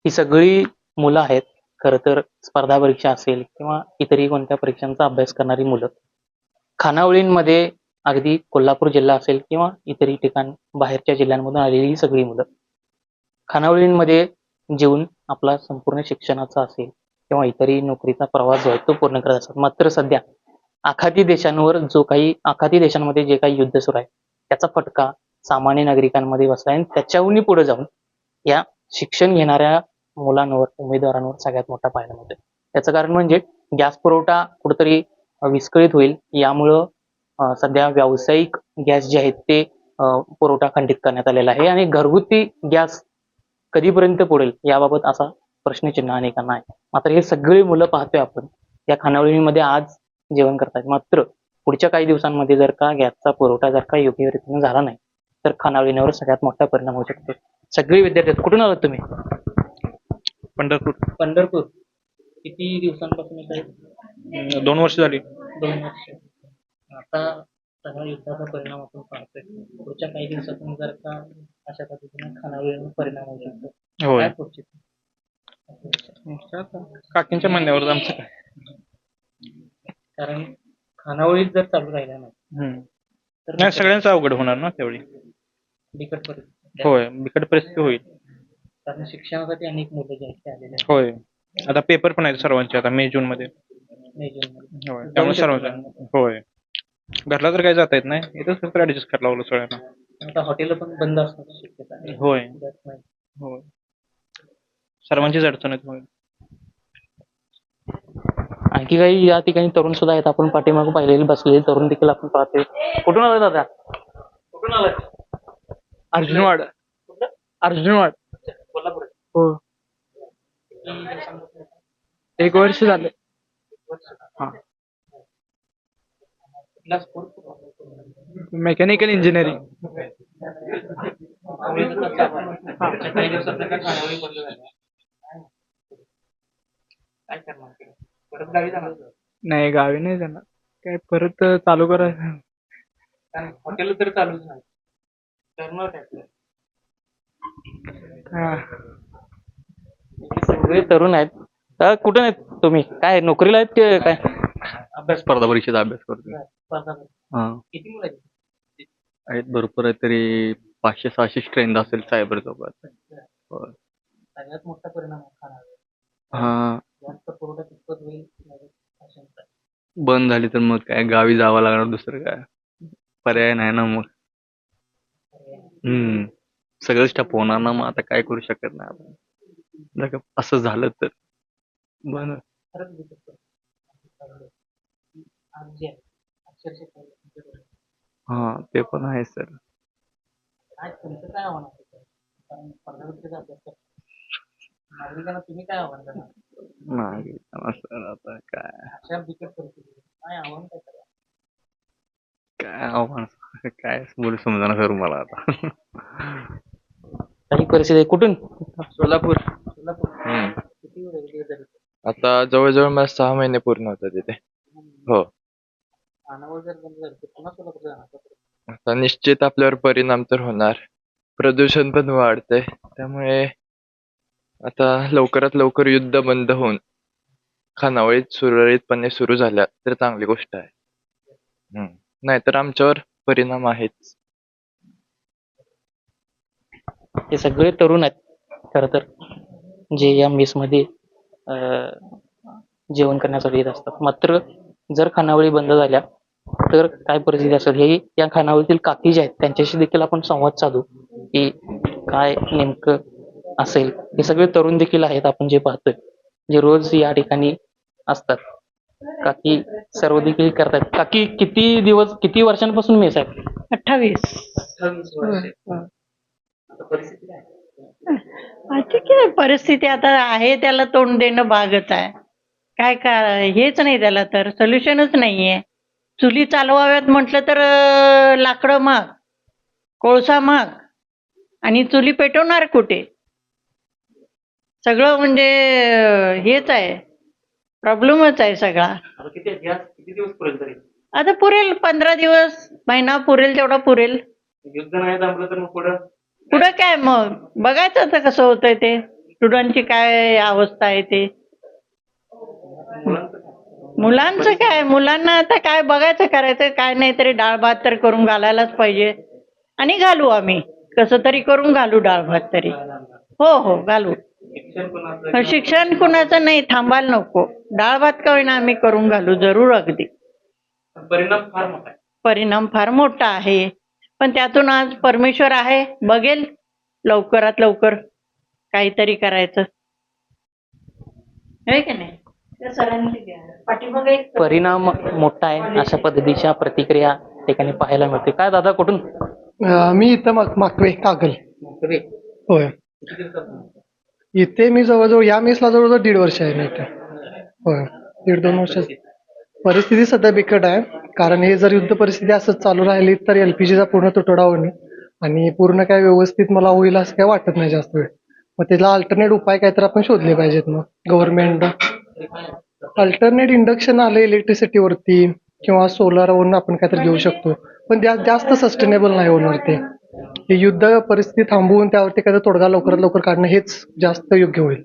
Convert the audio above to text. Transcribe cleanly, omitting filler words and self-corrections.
ही सगळी मुलं आहेत खरं तर स्पर्धा परीक्षा असेल किंवा इतरही कोणत्या परीक्षांचा अभ्यास करणारी मुलं. खानावळींमध्ये अगदी कोल्हापूर जिल्हा असेल किंवा इतरही ठिकाण बाहेरच्या जिल्ह्यांमधून आलेली ही सगळी मुलं. खानावळींमध्ये जेवून आपला संपूर्ण शिक्षणाचा असेल किंवा इतरही नोकरीचा प्रवास जो आहे तो पूर्ण करत असतात. मात्र सध्या आखाती देशांमध्ये जे काही युद्ध सुरू आहे त्याचा फटका सामान्य नागरिकांमध्ये बसला आहे आणि त्याच्याहूनही पुढे जाऊन या शिक्षण घेणाऱ्या मुलांवर, उमेदवारांवर सगळ्यात मोठा पाहायला मिळतोय. त्याचं कारण म्हणजे गॅस पुरवठा कुठेतरी विस्कळीत होईल यामुळं सध्या व्यावसायिक गॅस जे आहेत ते पुरवठा खंडित करण्यात आलेला आहे आणि घरगुती गॅस कधीपर्यंत पुरेल याबाबत असा प्रश्नचिन्ह अनेकांना आहे. मात्र हे सगळी मुलं पाहतोय आपण या खानावळीमध्ये आज जेवण करतायत. मात्र पुढच्या काही दिवसांमध्ये जर का गॅसचा पुरवठा जर का योग्य रीतीने झाला नाही तर खानावळींवर सगळ्यात मोठा परिणाम होऊ शकतो. सगळे विद्यार्थी आहेत. कुठून आलात तुम्ही? पंढरपूर. पंढरपूर. किती दिवसांपासून येत आहे? 2 वर्ष झाली. 2 वर्ष. आता सगळ्या युद्धाचा परिणाम आपण पाहतोय. पुढच्या काही दिवसातून जर का अशा पद्धतीने खानावळीवर परिणाम होऊ शकतो. होय. काय पुढची? काकींच्या म्हणण्यावर आमचं काय. कारण खानावळीत जर चालू राहिला नाही तर नाही, सगळ्यांचं अवघड होणार ना त्यावेळी. बिकट परिस्थिती. होय, बिकट परिस्थिती होईल. कारण शिक्षणासाठी अनेक मुलं जे आहेत ते आलेले आहेत होय. आता पेपर पण आहेत सर्वांचे आता मे जून मध्ये. मे जूनमध्ये. होय, त्यामुळे सर्वांचे. होय. घरला तर काही जाता येत नाही, इथंच फक्त ऍडजस्ट करायला लागलो सगळ्यांना. आता हॉटेल पण बंद असण्याची शक्यता आहे. होय. जात नाही. होय, सर्वांचीच अडचण आहेत मग. आणखी काही या ठिकाणी तरुण सुद्धा आहेत. आपण पाठीमागे पाहिलेले बसलेले तरुण देखील आपण पाहतोय. कुठून आलाय दादा? कुठून आलाय? अर्जुनवाड. अर्जुनवाड. कोल्हापूर. हो, 1 वर्ष झालं. हा. Mechanical engineering. काय करणार? परत गावी जाणार? नाही, गावी नाही जाणार. काय परत चालू करायचं. कारण हॉटेल तर चालूच नाही. करणार काय आपलं? हा. सगळे तरुण आहेत. कुठून आहेत तुम्ही? काय नोकरीला आहेत की काय? अभ्यास, स्पर्धा परीक्षेचा अभ्यास करतोय. हा, किती मुलं आहेत? आहेत भरपूर आहे, तरी 500-600 स्ट्रेंथ असेल सायबरचा पण. होय. सगळ्यात मोठा परिणाम आहे खानावर. हा, जास्त पुरवठा कितपत होईल आशंका आहे. बंद झाली तर मग काय गावी जावं लागणार, दुसरं काय पर्याय नाही ना मग. सगळंच ठप्प होणार ना, मग आता काय करू शकत नाही आपण. जर का असं झालं तर बरं. खरंच बिकट परिस्थिती. आज जे आहे अक्षरशः तुमच्या डोळ्यात. हा, ते पण आहे सर. काय तुमचं काय आव्हान आहे? कारण स्पर्धा परीक्षेचा अभ्यास करता. नागरिकांना तुम्ही काय आव्हान करणार? नाही सर, आता काय अशा बिकट परिस्थितीत काय आव्हान काय करा? काय आव्हान काय बोलू समजा सर मला आता. काही परिस्थिती कुठून? सोलापूर. सोलापूर. किती वेळ झाली? आता जवळजवळ मला 6 महिने पूर्ण होतात तिथे. हो. खानावळ जर बंद झालं तर पुन्हा सोलापूर जाणार. आता निश्चित आपल्यावर परिणाम तर होणार. प्रदूषण पण वाढतंय, त्यामुळे आता लवकरात लवकर युद्ध बंद होऊन खानावळीत सुरळीतपणे सुरू झाल्या तर चांगली गोष्ट आहे. नाहीतर आमच्यावर परिणाम आहेच. हे सगळे तरुण आहेत खरं तर, जे या मेसमध्ये जेवण करण्यासाठी येत असतात. मात्र जर खानावळी बंद झाल्या तर काय परिस्थिती असेल हे या खानावळीतील काकी जे आहेत त्यांच्याशी देखील आपण संवाद साधू की काय नेमकं असेल. हे सगळे तरुण देखील आहेत आपण जे पाहतोय, जे रोज या ठिकाणी असतात. काकी सर्व देखील करतात. काकी किती वर्षांपासून मेस आहे? 28. 28 वर्ष. आता परिस्थिती काय? ठीक आहे, परिस्थिती आता आहे त्याला तोंड देणं भागच आहे. काय हेच नाही, त्याला तर सोल्युशनच नाहीये. चुली चालवाव्यात म्हटलं तर लाकडं महाग, कोळसा महाग, आणि चुली पेटवणार कुठे? सगळं म्हणजे हेच आहे, प्रॉब्लेमच आहे सगळा. आता किती दिवस पुरेल तरी? आता पुरेल 15 दिवस, महिना पुरेल तेवढा पुरेल. युद्ध नाही थांबलं तर मग पुढं पुढं काय मग बघायचं आता कसं होतंय ते. स्टुडंटची काय अवस्था आहे ते. मुलांचं काय, मुलांना आता काय बघायचं, करायचं काय नाही तरी डाळ भात तर करून घालायलाच पाहिजे. आणि घालू आम्ही कसं तरी करून घालू डाळ भात तरी. हो हो घालू. शिक्षण कुणाचं नाही थांबायला नको. डाळ भात का होईना आम्ही करून घालू जरूर अगदी. परिणाम फार मोठा आहे. पण त्यातून आज परमेश्वर आहे, बघेल लवकरात लवकर काहीतरी करायचं. आहे की नाही? त्या सरांची द्या. पाठीमागे एक परिणाम मोठा आहे अशा पद्धतीच्या प्रतिक्रिया ठिकाणी पाहायला मिळते. काय दादा कुठून? मी इथं माकवे कागल. होय. इथे मी जवळजवळ या मेसला जवळजवळ 1.5 वर्ष आहे मी इथे. होय, 1.5-2 वर्ष. परिस्थिती सध्या बिकट आहे, कारण हे जर युद्ध परिस्थिती असंच चालू राहिली तर एलपीजीचा पूर्ण तुटवडा होणे आणि पूर्ण काय व्यवस्थित मला होईल असं काय वाटत नाही जास्त वेळ. मग त्याला अल्टरनेट उपाय काय तर आपण शोधले पाहिजेत. मग गव्हर्नमेंट अल्टरनेट इंडक्शन आले इलेक्ट्रिसिटीवरती किंवा सोलारवरून आपण काहीतरी घेऊ शकतो, पण जास्त सस्टेनेबल नाही होणार ते. ही युद्ध परिस्थिती थांबवून त्यावरती काहीतरी तोडगा लवकरात लवकर काढणं हेच जास्त योग्य होईल.